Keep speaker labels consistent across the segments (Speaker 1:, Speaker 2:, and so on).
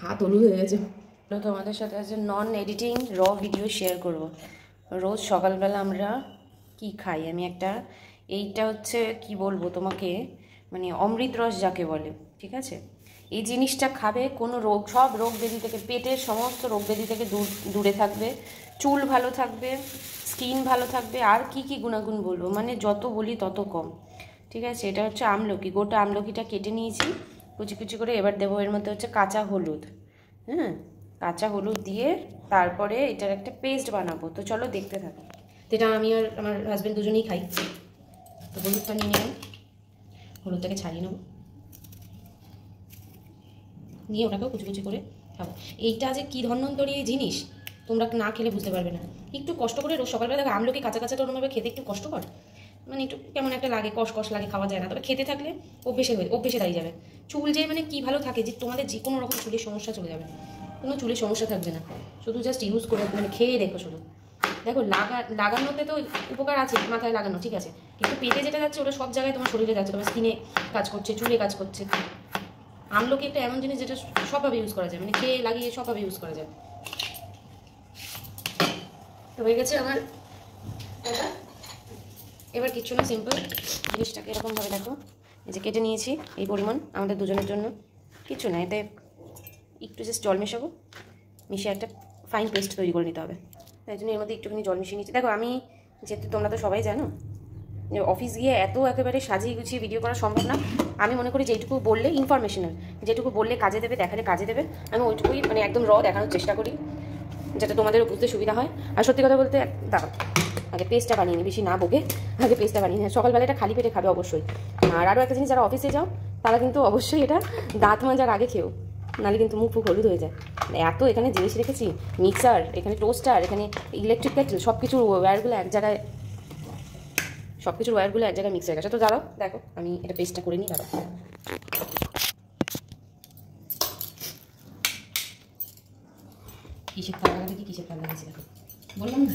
Speaker 1: হাত হলু হয়ে গেছে। তোমাদের সাথে আজ নন এডিটিং র ভিডিও শেয়ার করব। রোজ সকালবেলা আমরা কি খাই, আমি এইটা হচ্ছে কি বলবো তোমাকে, মানে অমৃত রস যাকে বলে, ঠিক আছে? এই জিনিসটা খাবে, কোনো রোগ, সব রোগ ব্যাধি থেকে, পেটের সমস্ত রোগ ব্যাধি থেকে দূরে থাকবে, চুল ভালো থাকবে, স্কিন ভালো থাকবে, আর কি কি গুণাগুণ বলবো, মানে যত বলি তত কম, ঠিক আছে? এটা হচ্ছে আমলকি, গোটা আমলকিটা কেটে নিয়েছি কুচি কুচি করে। এবার দেবো এর মধ্যে হচ্ছে কাঁচা হলুদ, হ্যাঁ, কাঁচা হলুদ দিয়ে তারপরে এটার একটা পেস্ট বানাবো। তো চলো দেখতে থাকো। তো এটা আমি আর আমার হাজব্যান্ড দুজনেই খাই। তো হলুদটা নিয়ে নেব, হলুদটাকে ছাড়িয়ে নেব, নিয়ে ওটাকেও কুচি কুচি করে খাবো। এইটা যে কী ধন্বন্তরী জিনিস, তোমরা না খেলে বুঝতে পারবে না। একটু কষ্ট করে রোজ সকালবেলা দেখো আমলকি কাঁচা কাঁচা তো ওরমভাবে খেতে একটু কষ্টকর, মানে একটু কেমন একটা লাগে, কষ লাগে, খাওয়া যায় না। তবে খেতে থাকলে অভ্যেসে দাঁড়িয়ে যাবে। চুল যে মানে কী ভালো থাকে যে তোমাদের যে কোনো রকম চুলের সমস্যা চলে যাবে, কোনো চুলের সমস্যা থাকবে না। শুধু জাস্ট ইউজ করে, মানে খেয়ে দেখো শুধু। দেখো লাগানোতে তো উপকার আছে, মাথায় লাগানো ঠিক আছে, কিন্তু পেটে যেটা যাচ্ছে ওটা সব জায়গায় তোমার শরীরে যাচ্ছে, তোমার স্কিনে কাজ করছে, চুলে কাজ করছে। আমলকি একটা এমন জিনিস যেটা সবভাবে ইউজ করা যায়, মানে খেয়ে লাগিয়ে সবভাবে ইউজ করা যায়। তো হয়ে গেছে আমার এটা। এবার কিচ্ছু না, সিম্পল জিনিসটাকে এরকমভাবে দেখো, এই যে কেটে নিয়েছি এই পরিমাণ আমাদের দুজনের জন্য, কিছু না। এতে একটু জাস্ট জল মেশাবো, মিশিয়ে একটা ফাইন পেস্ট তৈরি করে নিতে হবে। তাই জন্য এর মধ্যে একটুখানি জল মিশিয়ে নিচ্ছি। দেখো আমি যেহেতু তোমরা তো সবাই জানো যে অফিস গিয়ে এত একেবারে সাজিয়ে গুছিয়ে ভিডিও করা সম্ভব না। আমি মনে করি যেটুকু বললে ইনফরমেশনাল, যেটুকু বললে কাজে দেবে, দেখালে কাজে দেবে, আমি ওইটুকুই মানে একদম র দেখানোর চেষ্টা করি, যাতে তোমাদেরও বুঝতে সুবিধা হয়। আর সত্যি কথা বলতে দাঁড়াও, আগে পেস্টটা বানিয়ে নিই, বেশি না বকে আগে পেস্টটা বানিয়ে নিই। সকালবেলা এটা খালি পেটে খাবে অবশ্যই। আর আরও একটা জিনিস, যারা অফিসে যাও তারা কিন্তু অবশ্যই এটা দাঁত মাজার আগে খেও, নাহলে কিন্তু মুখ ফুক হলুদ হয়ে যায়। এত এখানে জিনিস রেখেছি, মিক্সার, এখানে টোস্টার, এখানে ইলেকট্রিক কেটল, সব কিছুর ওয়্যারগুলো এক জায়গায়, মিক্স হয়ে গেছে। তো দাঁড়াও দেখো আমি এটা পেস্টটা করে নিই। দাঁড়াও, কিসের তার লাগাতে কি কিসের তার লাগাচ্ছি দেখো, বললাম না।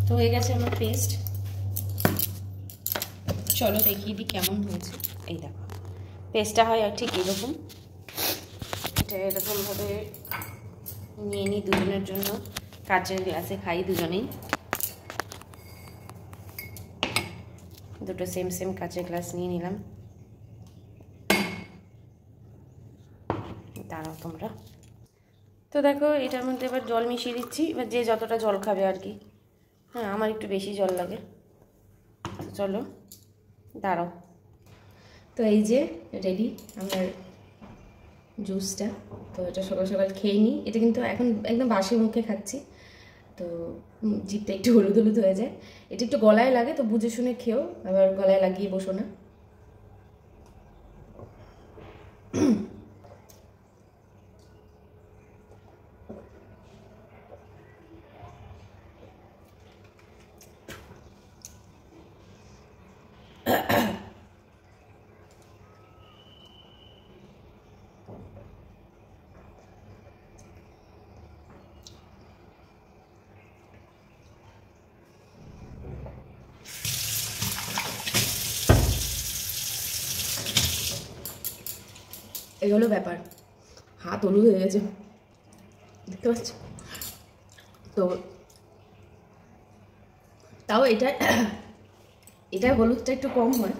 Speaker 1: তো হয়ে গেছে আমার পেস্ট, চলো দেখিয়ে দিই কেমন হয়েছে। এই দেখো পেস্টটা হয় আর ঠিক এরকম, এটা এরকমভাবে নিয়ে নিই দুজনের জন্য, কাচের গ্লাসে খাই দুজনেই, দুটো সেম কাচের গ্লাস নিয়ে নিলাম। দাঁড়াও তোমরা। তো দেখো এটার মধ্যে এবার জল মিশিয়ে দিচ্ছি, এবার যে যতটা জল খাবে আর কি। হ্যাঁ, আমার একটু বেশি জল লাগে। চলো দাঁড়াও। তো এই যে রেডি আমার জুসটা। তো এটা সকাল সকাল খেয়ে নিই। এটা কিন্তু এখন একদম বাসি মুখে খাচ্ছি, তো জিভটা একটু হলুদ হলুদ হয়ে যায়। এটা একটু গলায় লাগে, তো বুঝে শুনে খেও, আবার গলায় লাগিয়ে বসো না। এই হলো ব্যাপার, হাত হলুদ হয়ে গেছে দেখতে পাচ্ছ তো। তাও এটা হলুদটা একটু কম হয়।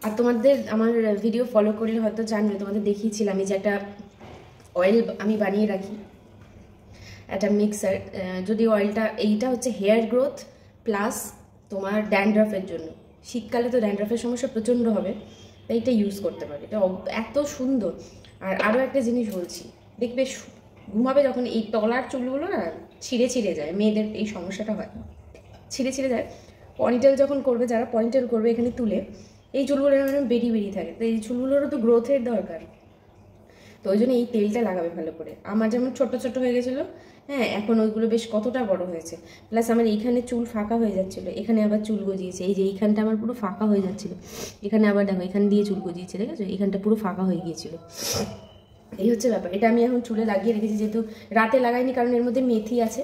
Speaker 1: আর তোমাদের আমার ভিডিও ফলো করলে হয়তো জানবে, তোমাদের দেখিয়েছিলাম এই যে একটা অয়েল আমি বানিয়ে রাখি, একটা মিক্সার। যদি অয়েলটা, এইটা হচ্ছে হেয়ার গ্রোথ প্লাস তোমার ড্যান্ড্রাফের জন্য। শীতকালে তো ড্যান্ড্রাফের সমস্যা প্রচণ্ড হবে, তাই এটা ইউজ করতে পারে। এটা এত সুন্দর। আর আরও একটা জিনিস বলছি, দেখবে ঘুমাবে যখন এই তলার চুলগুলো না ছিঁড়ে যায়, মেয়েদের এই সমস্যাটা হয়, ছিঁড়ে যায়। পনিটেল যখন করবে, যারা পনিটেল করবে এখানে তুলে, এই চুলগুলো বেরিয়ে থাকে, তো এই চুলগুলোরও তো গ্রোথের দরকার। তো ওই জন্য এই তেলটা লাগাবে ভালো করে। আমার যেমন ছোট ছোট হয়ে গেছিলো, হ্যাঁ, এখন ওইগুলো বেশ কতটা বড় হয়েছে। প্লাস আমার এইখানে চুল ফাঁকা হয়ে যাচ্ছিলো, এখানে আবার চুল গজিয়েছে। এই যে এইখানটা আমার পুরো ফাঁকা হয়ে যাচ্ছিলো, এখানে আবার দেখো এখান দিয়ে চুল গজিয়েছে, দেখেছো? এইখানটা পুরো ফাঁকা হয়ে গিয়েছিলো। এই হচ্ছে ব্যাপার। এটা আমি এখন চুলে লাগিয়ে রেখেছি, যেহেতু রাতে লাগাইনি, কারণ এর মধ্যে মেথি আছে,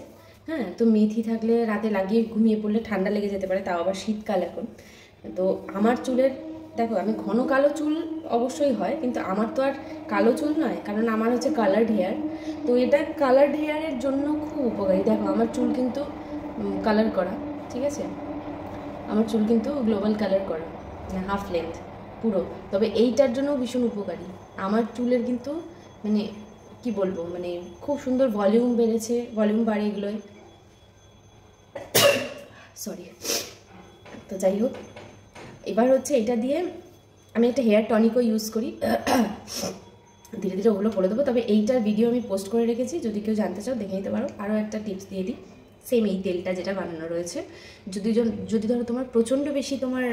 Speaker 1: হ্যাঁ, তো মেথি থাকলে রাতে লাগিয়ে ঘুমিয়ে পড়লে ঠান্ডা লেগে যেতে পারে, তাও আবার শীতকাল এখন। তো আমার চুলের দেখো, আমি ঘন কালো চুল অবশ্যই হয়, কিন্তু আমার তো আর কালো চুল নয়, কারণ আমার হচ্ছে কালার্ড হেয়ার। তো এটা কালার্ড হেয়ারের জন্য খুব উপকারী। দেখো আমার চুল কিন্তু কালার করা, ঠিক আছে, আমার চুল কিন্তু গ্লোবাল কালার করা, হাফ লেন্থ পুরো। তবে এইটার জন্য ভীষণ উপকারী। আমার চুলের কিন্তু মানে কি বলবো, মানে খুব সুন্দর ভলিউম বেড়েছে, ভলিউম বাড়ে এগুলোয়। সরি। তো যাই হোক, এবার হচ্ছে এটা দিয়ে আমি একটা হেয়ার টনিকও ইউজ করি, ধীরে ধীরে ওগুলো বলে দেবো। তবে এইটার ভিডিও আমি পোস্ট করে রেখেছি, যদি কেউ জানতে চাও দেখে নিতে পারো। আরও একটা টিপস দিয়ে দিই, সেম এই তেলটা যেটা বানানো রয়েছে, যদি ধরো তোমার প্রচণ্ড বেশি তোমার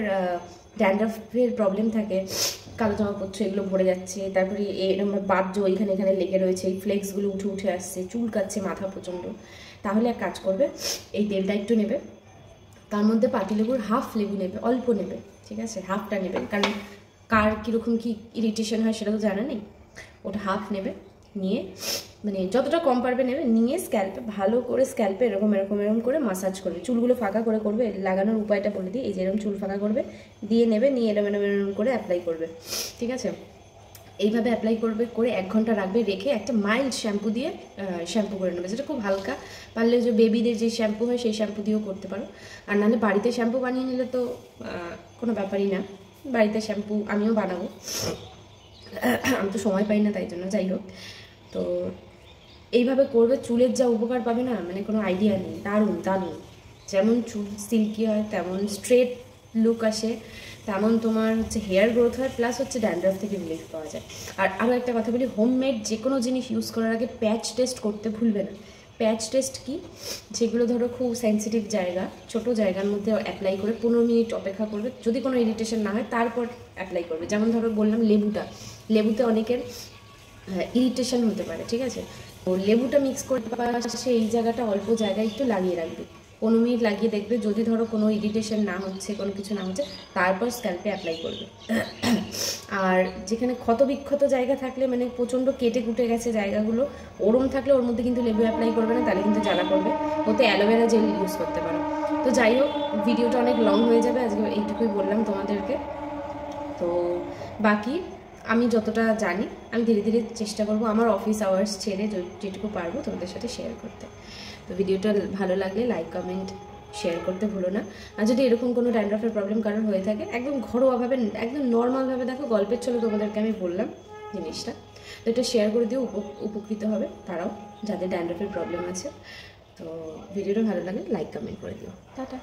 Speaker 1: ড্যান্ড্রাফের প্রবলেম থাকে, কালো জামা পরছো, এগুলো ভরে যাচ্ছে, তারপরে এরকম বাজ্য এখানে এখানে লেগে রয়েছে, এই ফ্লেক্সগুলো উঠে উঠে আসছে, চুল কাচ্ছে মাথা প্রচণ্ড, তাহলে এক কাজ করবে, এই তেলটা একটু নেবে, তার মধ্যে পাতিলেবুর হাফ লেবু নেবে, অল্প নেবে, ঠিক আছে, হাফটা নেবে, কারণ কার কীরকম কী ইরিটেশন হয় সেটা তো জানা নেই। ওটা হাফ নেবে, নিয়ে মানে যতটা কম পারবে নেবে, নিয়ে স্ক্যাল্পে ভালো করে স্ক্যাল্পে এরকম এরকম এরকম করে মাসাজ করবে, চুলগুলো ফাঁকা করে করবে। লাগানোর উপায়টা বলে দিই, এই যে এরকম চুল ফাঁকা করবে, দিয়ে নেবে, নিয়ে এরকম এরকম এরকম করে অ্যাপ্লাই করবে, ঠিক আছে। এইভাবে অ্যাপ্লাই করবে, করে 1 ঘন্টা রাখবে, রেখে একটা মাইল্ড শ্যাম্পু দিয়ে শ্যাম্পু করে নেবে, যেটা খুব হালকা, পারলে যে বেবিদের যে শ্যাম্পু হয় সেই শ্যাম্পু দিয়েও করতে পারো। আর নাহলে বাড়িতে শ্যাম্পু বানিয়ে নিলে তো কোনো ব্যাপারই না, বাড়িতে শ্যাম্পু আমিও বানাবো, আমি তো সময় পাই না তাই জন্য। যাই হোক, তো এইভাবে করবে, চুলের যা উপকার পাবে না, মানে কোনো আইডিয়া নেই, দারুণ দারুণ। যেমন চুল সিল্কি হয়, তেমন স্ট্রেট লুক আসে, তেমন তোমার হচ্ছে হেয়ার গ্রোথ হয়, প্লাস হচ্ছে ড্যান্ড্রাফ থেকে রিলিফ পাওয়া যায়। আর আরও একটা কথা বলি, হোমমেড যে কোনো জিনিস ইউজ করার আগে প্যাচ টেস্ট করতে ভুলবে না। প্যাচ টেস্ট কি, যেগুলো ধরো খুব সেন্সিটিভ জায়গা, ছোট জায়গার মধ্যে অ্যাপ্লাই করে 15 মিনিট অপেক্ষা করবে, যদি কোনো ইরিটেশন না হয় তারপর অ্যাপ্লাই করবে। যেমন ধরো বললাম লেবুতে অনেকের ইরিটেশন হতে পারে, ঠিক আছে, তো লেবুটা মিক্স করতে পারছে, এই জায়গাটা অল্প জায়গায় একটু লাগিয়ে রাখবে, 15 মিনিট লাগিয়ে দেখবে, যদি ধরো কোনো ইরিটেশন না হচ্ছে, কোনো কিছু না হচ্ছে, তারপর স্ক্যাল্পে অ্যাপ্লাই করবে। আর যেখানে ক্ষত বিক্ষত জায়গা থাকলে, মানে প্রচণ্ড কেটে কুটে গেছে জায়গাগুলো, ওরম থাকলে ওর মধ্যে কিন্তু লেবু অ্যাপ্লাই করবে না, তাহলে কিন্তু জ্বালা করবে। ওতে অ্যালোভেরা জেল ইউজ করতে পারো। তো যাই হোক, ভিডিওটা অনেক লং হয়ে যাবে, আজকে এইটুকুই বললাম তোমাদেরকে। তো বাকি আমি যতটা জানি আমি ধীরে ধীরে চেষ্টা করবো আমার অফিস আওয়ার্স ছেড়ে যেটুকু পারবো তোমাদের সাথে শেয়ার করতে। তো ভিডিওটা ভালো লাগলে লাইক কমেন্ট শেয়ার করতে ভুলো না। আর যদি এরকম কোনো ড্যান্ড্রাফের প্রবলেম কারোর হয়ে থাকে, একদম ঘরোয়াভাবে, একদম নর্মালভাবে, দেখো গল্পের ছলে তোমাদেরকে আমি বললাম জিনিসটা, তো এটা শেয়ার করে দিও, উপকৃত হবে তারাও যাদের ড্যান্ড্রাফের প্রবলেম আছে। তো ভিডিওটা ভালো লাগলে লাইক কমেন্ট করে দিও। টাটা।